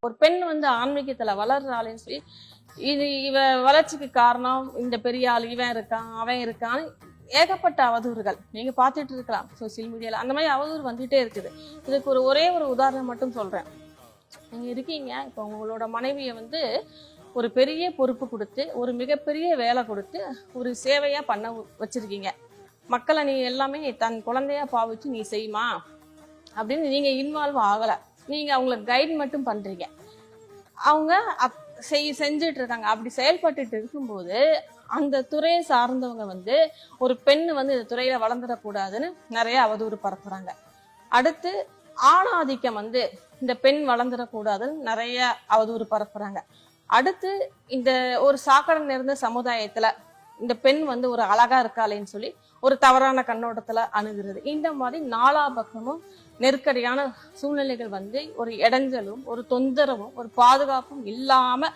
ஒரு பெண் வந்து ஆன்மீகத்துல வளர்றாளேன்னு சொல்லி இவ வளர்ச்சிக்கு காரணம் இந்த பெரிய ஆள், இவன் இருக்கான் அவன் இருக்கான்னு ஏகப்பட்ட அவதூறுகள் நீங்க பார்த்துட்டு இருக்கலாம் சோசியல் மீடியால. அந்த மாதிரி அவதூறு வந்துட்டே இருக்குது. இதுக்கு ஒரே ஒரு உதாரணம் மட்டும் சொல்றேன். நீங்க இருக்கீங்க, இப்போ உங்களோட மனைவியை வந்து ஒரு பெரிய பொறுப்பு கொடுத்து ஒரு மிகப்பெரிய வேலை கொடுத்து ஒரு சேவையா பண்ண வச்சிருக்கீங்க. மக்களை நீ எல்லாமே தன் குழந்தையா பாவிச்சு நீ செய்யுமா அப்படின்னு நீங்க இன்வால்வ் ஆகல, நீங்க அவங்களுக்கு கைட் மட்டும் பண்றீங்க. அவங்க செஞ்சுட்டு இருக்காங்க. அப்படி செயல்பட்டு இருக்கும்போது அந்த துறையை சார்ந்தவங்க வந்து ஒரு பெண்ணு வந்து இந்த துறையில வளர்ந்துடக்கூடாதுன்னு நிறைய அவதூறு பரப்புறாங்க. அடுத்து ஆணாதிக்கம் வந்து இந்த பெண் வளர்ந்துடக்கூடாதுன்னு நிறைய அவதூறு பரப்புறாங்க. அடுத்து இந்த ஒரு சாக்கடை நிறைந்த சமுதாயத்துல இந்த பெண் வந்து ஒரு அழகா இருக்காளேன்னு சொல்லி ஒரு தவறான கண்ணோட்டத்துல அணுகிறது. இந்த மாதிரி நாலா பக்கமும் நெருக்கடியான சூழ்நிலைகள் வந்து ஒரு இடைஞ்சலும் ஒரு தொந்தரவும் ஒரு பாதுகாப்பும் இல்லாம